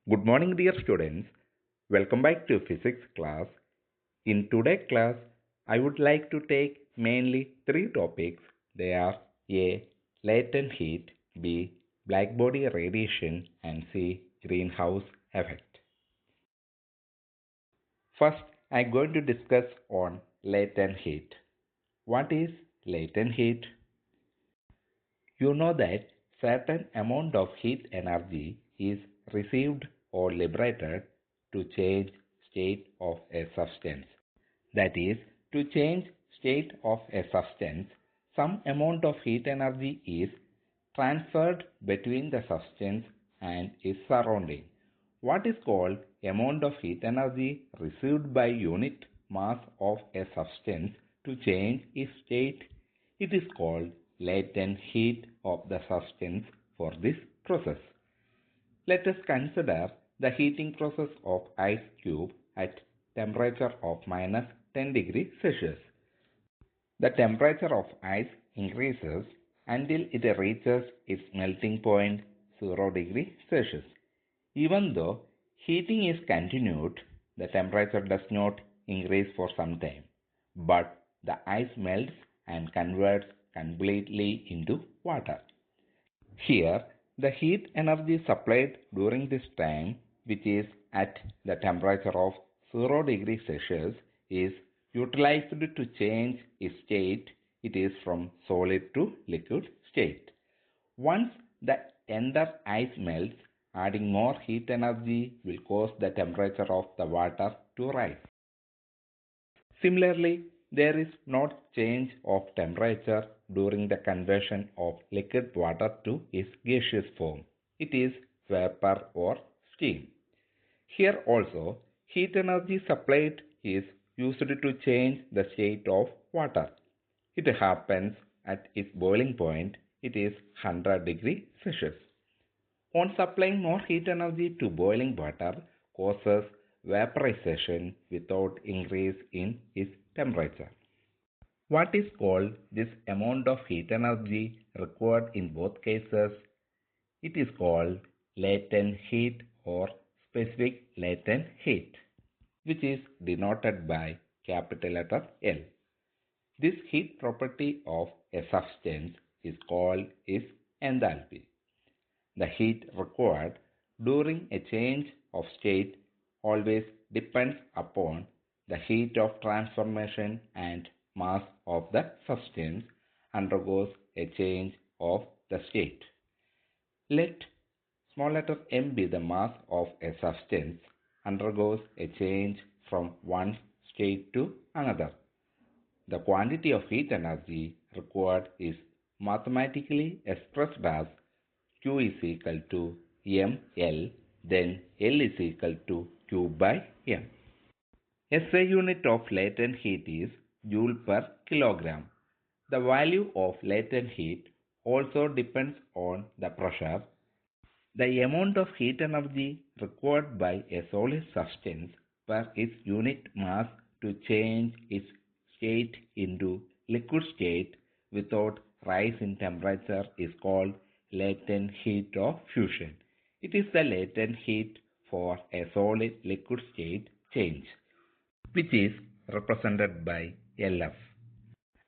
Good morning, dear students. Welcome back to physics class. In today's class, I would like to take mainly three topics. They are A. Latent heat, B. Blackbody radiation, and C. Greenhouse effect. First, I am going to discuss on latent heat. What is latent heat? You know that certain amount of heat energy is received or liberated to change state of a substance. That is, to change state of a substance, some amount of heat energy is transferred between the substance and its surrounding. What is called amount of heat energy received by unit mass of a substance to change its state? It is called latent heat of the substance for this process. Let us consider the heating process of ice cube at temperature of minus 10 degrees Celsius. The temperature of ice increases until it reaches its melting point 0 degree Celsius. Even though heating is continued, the temperature does not increase for some time, but the ice melts and converts completely into water. Here, the heat energy supplied during this time, which is at the temperature of 0 degree Celsius, is utilized to change its state. It is from solid to liquid state. Once the entire ice melts, adding more heat energy will cause the temperature of the water to rise. Similarly, there is no change of temperature during the conversion of liquid water to its gaseous form. It is vapor or steam. Here also, heat energy supplied is used to change the state of water. It happens at its boiling point. It is 100 degrees Celsius. On supplying more heat energy to boiling water causes vaporization without increase in its temperature. What is called this amount of heat energy required in both cases? It is called latent heat or specific latent heat, which is denoted by capital letter L. This heat property of a substance is called its enthalpy. The heat required during a change of state always depends upon the heat of transformation and mass of the substance undergoes a change of the state. Let small letter m be the mass of a substance undergoes a change from one state to another. The quantity of heat energy required is mathematically expressed as Q is equal to ml, then L is equal to Q by m. SI unit of latent heat is joule per kilogram. The value of latent heat also depends on the pressure. The amount of heat energy required by a solid substance per its unit mass to change its state into liquid state without rise in temperature is called latent heat of fusion. It is the latent heat for a solid liquid state change, which is represented by LF.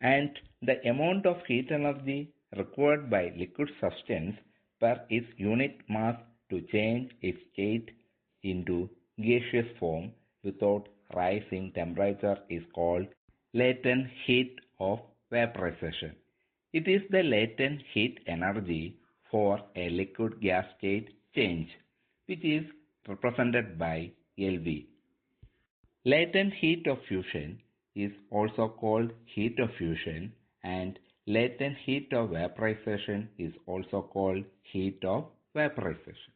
And the amount of heat energy required by liquid substance per its unit mass to change its state into gaseous form without rise in temperature is called latent heat of vaporization. It is the latent heat energy for a liquid gas state change, which is represented by LV. Latent heat of fusion is also called heat of fusion, and latent heat of vaporization is also called heat of vaporization.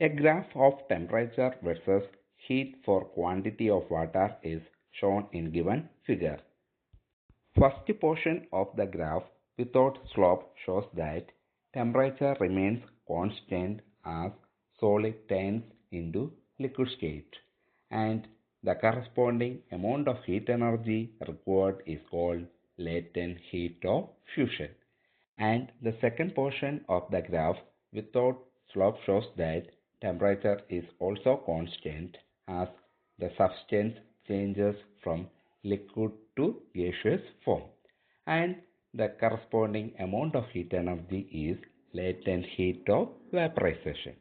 A graph of temperature versus heat for quantity of water is shown in given figure. First portion of the graph without slope shows that temperature remains constant as solid turns into liquid state, and the corresponding amount of heat energy required is called latent heat of fusion. And the second portion of the graph without slope shows that temperature is also constant as the substance changes from liquid to gaseous form. And the corresponding amount of heat energy is latent heat of vaporization.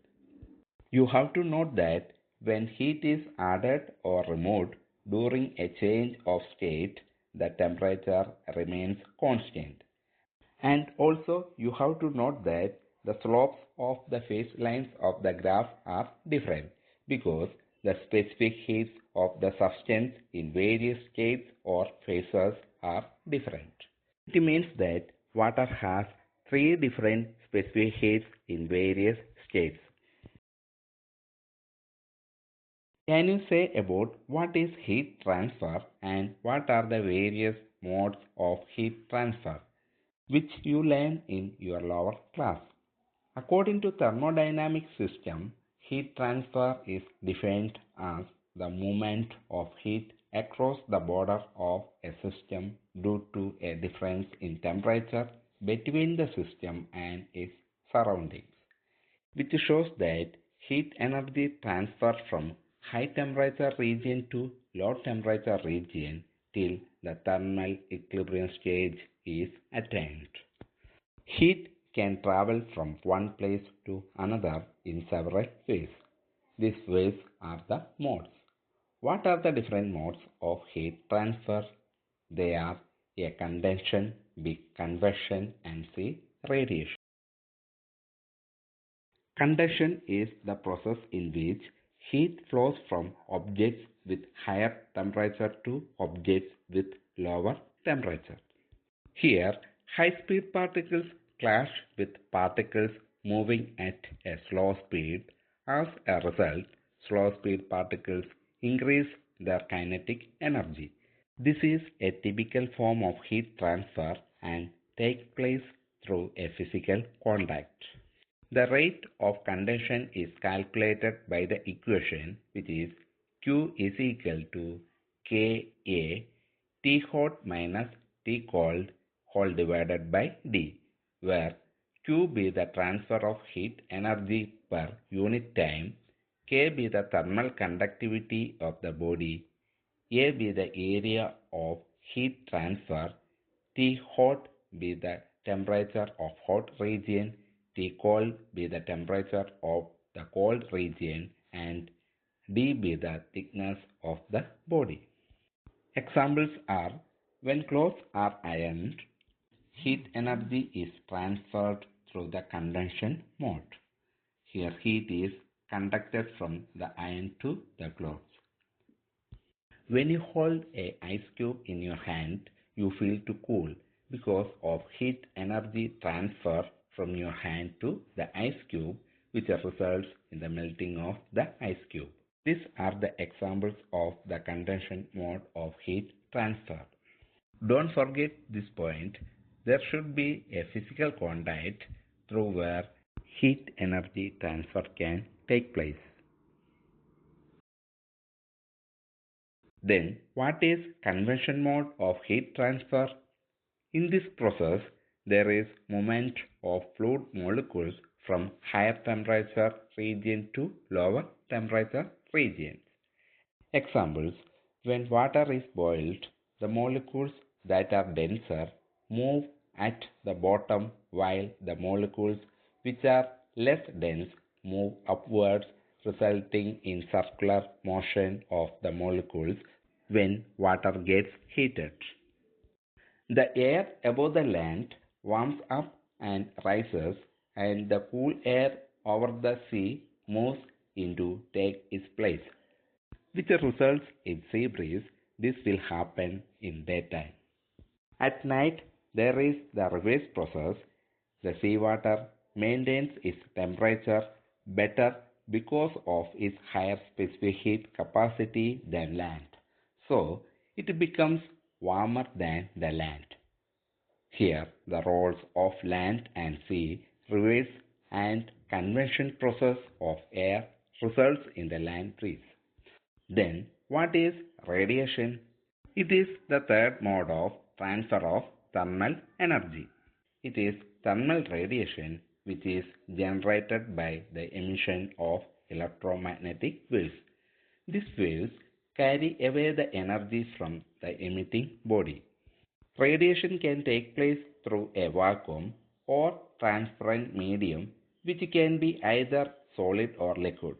You have to note that when heat is added or removed during a change of state, the temperature remains constant. And also you have to note that the slopes of the phase lines of the graph are different because the specific heats of the substance in various states or phases are different. It means that water has three different specific heats in various states. Can you say about what is heat transfer and what are the various modes of heat transfer, which you learned in your lower class? According to thermodynamic system, heat transfer is defined as the movement of heat across the border of a system due to a difference in temperature between the system and its surroundings, which shows that heat energy transfer from high temperature region to low temperature region till the thermal equilibrium stage is attained. Heat can travel from one place to another in several ways. These ways are the modes. What are the different modes of heat transfer? They are A. Condension, B. Convection, and C. Radiation. Conduction is the process in which heat flows from objects with higher temperature to objects with lower temperature. Here, high-speed particles clash with particles moving at a slow speed. As a result, slow-speed particles increase their kinetic energy. This is a typical form of heat transfer and takes place through a physical contact. The rate of condension is calculated by the equation which is Q is equal to Ka T hot minus T cold whole divided by D, where Q be the transfer of heat energy per unit time, K be the thermal conductivity of the body, A be the area of heat transfer, T hot be the temperature of hot region, T cold be the temperature of the cold region, and D be the thickness of the body. Examples are when clothes are ironed, heat energy is transferred through the condension mode. Here heat is conducted from the iron to the clothes. When you hold a ice cube in your hand, you feel too cool because of heat energy transfer from your hand to the ice cube, which results in the melting of the ice cube. These are the examples of the condension mode of heat transfer. Don't forget this point. There should be a physical contact through where heat energy transfer can take place. Then, what is convection mode of heat transfer? In this process, there is movement of fluid molecules from higher temperature region to lower temperature regions. Examples: when water is boiled, the molecules that are denser move at the bottom while the molecules which are less dense move upwards, resulting in circular motion of the molecules when water gets heated. The air above the land warms up and rises, and the cool air over the sea moves in to take its place, which results in sea breeze. This will happen in daytime. At night, there is the reverse process. The seawater maintains its temperature better because of its higher specific heat capacity than land. So, it becomes warmer than the land. Here, the roles of land and sea reverse and convection process of air results in the land breeze. Then, what is radiation? It is the third mode of transfer of thermal energy. It is thermal radiation, which is generated by the emission of electromagnetic waves. These waves carry away the energy from the emitting body. Radiation can take place through a vacuum or transparent medium, which can be either solid or liquid.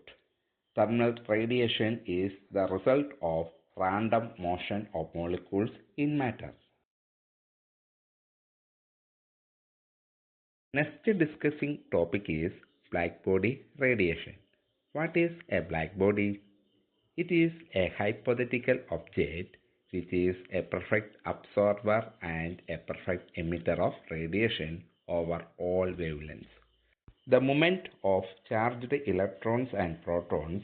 Thermal radiation is the result of random motion of molecules in matter. Next discussing topic is black body radiation. What is a black body? It is a hypothetical object which is a perfect absorber and a perfect emitter of radiation over all wavelengths. The movement of charged electrons and protons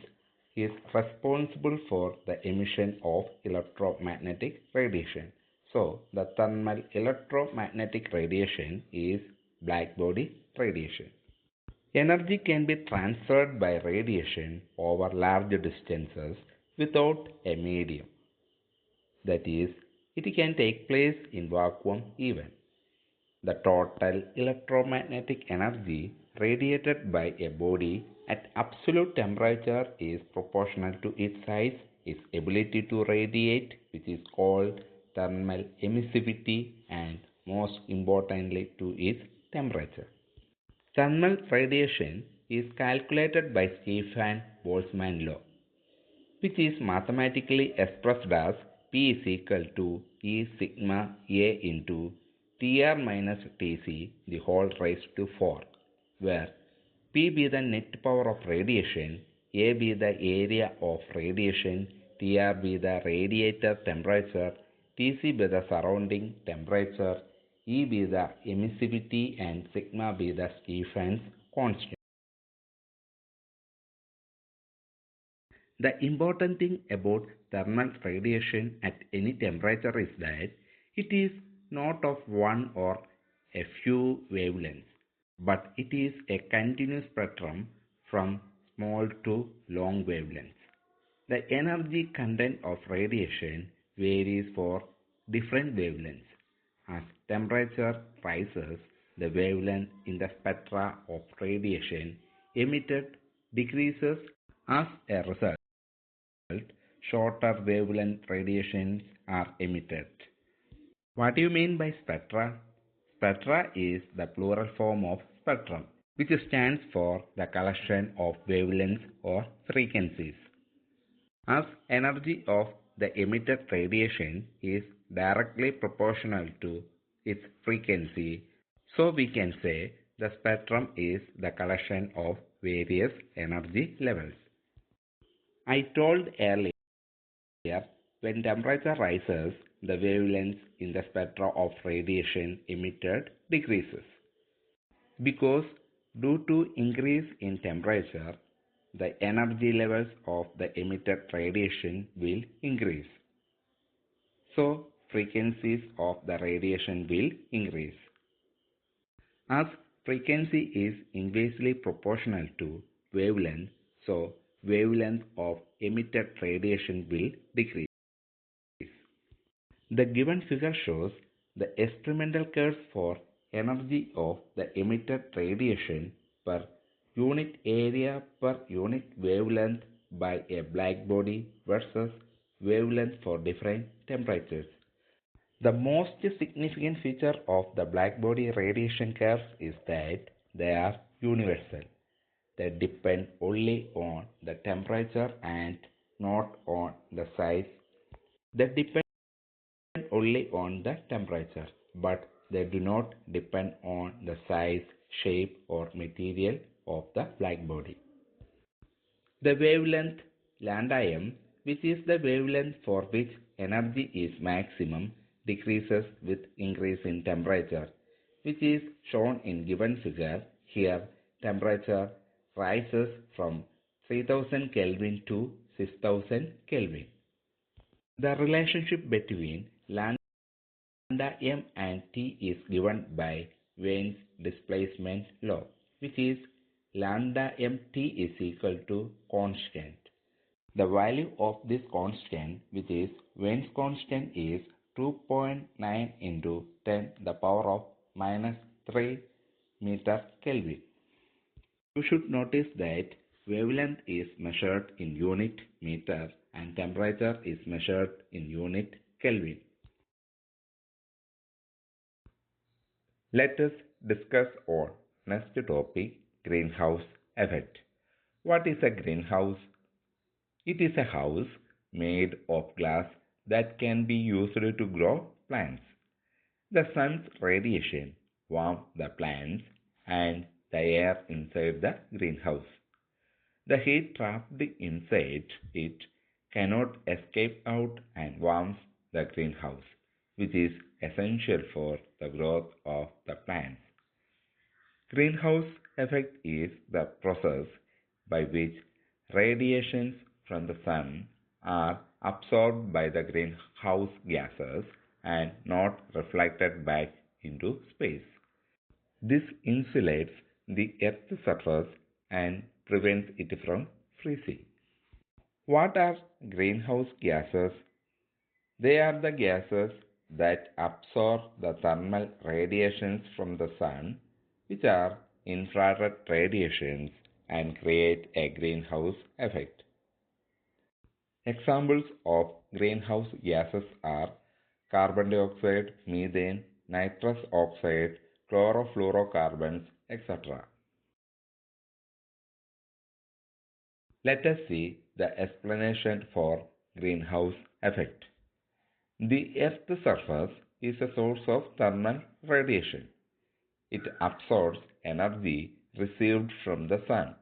is responsible for the emission of electromagnetic radiation. So, the thermal electromagnetic radiation is black body radiation. Energy can be transferred by radiation over large distances without a medium. That is, it can take place in vacuum even. The total electromagnetic energy radiated by a body at absolute temperature is proportional to its size, its ability to radiate, which is called thermal emissivity, and most importantly to its temperature. Thermal radiation is calculated by Stefan-Boltzmann law, which is mathematically expressed as P is equal to E sigma A into Tr minus Tc the whole raised to 4, where P be the net power of radiation, A be the area of radiation, Tr be the radiator temperature, Tc be the surrounding temperature, E be the emissivity, and sigma be the Stefan's constant. The important thing about thermal radiation at any temperature is that it is not of one or a few wavelengths, but it is a continuous spectrum from small to long wavelengths. The energy content of radiation varies for different wavelengths. As temperature rises, the wavelength in the spectra of radiation emitted decreases. As a result, shorter wavelength radiations are emitted. What do you mean by spectra? Spectra is the plural form of spectrum, which stands for the collection of wavelengths or frequencies. As energy of the emitted radiation is directly proportional to its frequency, so we can say the spectrum is the collection of various energy levels. I told earlier, when temperature rises, the wavelength in the spectra of radiation emitted decreases. Because due to increase in temperature, the energy levels of the emitted radiation will increase. So, frequencies of the radiation will increase. As frequency is inversely proportional to wavelength, so wavelength of emitted radiation will decrease. The given figure shows the experimental curves for energy of the emitted radiation per unit area per unit wavelength by a black body versus wavelength for different temperatures. The most significant feature of the black body radiation curves is that they are universal. They depend only on the temperature and not on the size. They depend only on the temperature, but they do not depend on the size, shape, or material of the black body. The wavelength lambda m, which is the wavelength for which energy is maximum, decreases with increase in temperature, which is shown in given figure. Here, temperature rises from 3000 Kelvin to 6000 Kelvin. The relationship between lambda m and T is given by Wien's displacement law, which is lambda mt is equal to constant. The value of this constant, which is Wien's constant, is 2.9 into 10 the power of minus 3 meter Kelvin. You should notice that wavelength is measured in unit meter and temperature is measured in unit Kelvin. Let us discuss our next topic, greenhouse effect. What is a greenhouse? It is a house made of glass that can be used to grow plants. The sun's radiation warms the plants and the air inside the greenhouse. The heat trapped inside it cannot escape out and warms the greenhouse, which is essential for the growth of the plants. Greenhouse effect is the process by which radiations from the sun are absorbed by the greenhouse gases and not reflected back into space. This insulates the Earth's surface and prevents it from freezing. What are greenhouse gases? They are the gases that absorb the thermal radiations from the sun, which are infrared radiations, and create a greenhouse effect. Examples of greenhouse gases are carbon dioxide, methane, nitrous oxide, chlorofluorocarbons, etc. Let us see the explanation for greenhouse effect. The Earth's surface is a source of thermal radiation. It absorbs energy received from the sun.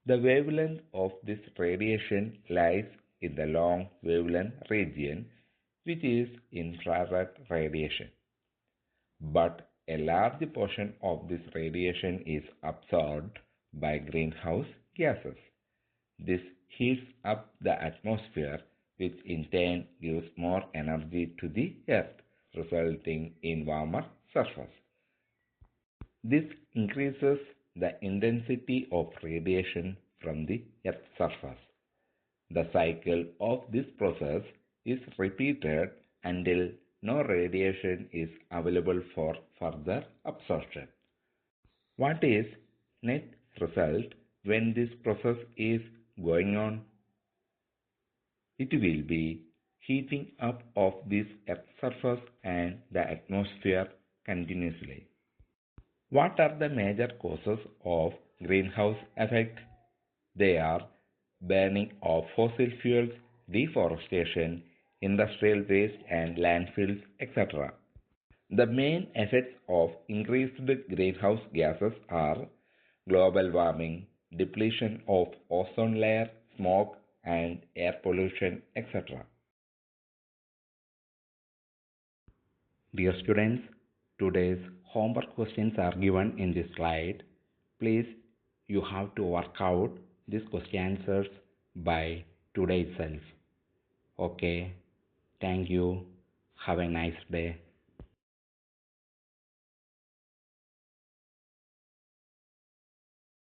The wavelength of this radiation lies in the long wavelength region, which is infrared radiation. But a large portion of this radiation is absorbed by greenhouse gases. This heats up the atmosphere, which in turn gives more energy to the Earth, resulting in warmer surface. This increases the intensity of radiation from the Earth's surface. The cycle of this process is repeated until no radiation is available for further absorption. What is net result when this process is going on? It will be heating up of this Earth's surface and the atmosphere continuously. What are the major causes of greenhouse effect? They are burning of fossil fuels, deforestation, industrial waste and landfills, etc. The main effects of increased greenhouse gases are global warming, depletion of ozone layer, smoke and air pollution, etc. Dear students, today's homework questions are given in this slide. Please, you have to work out these question answers by today itself. Okay, thank you. Have a nice day.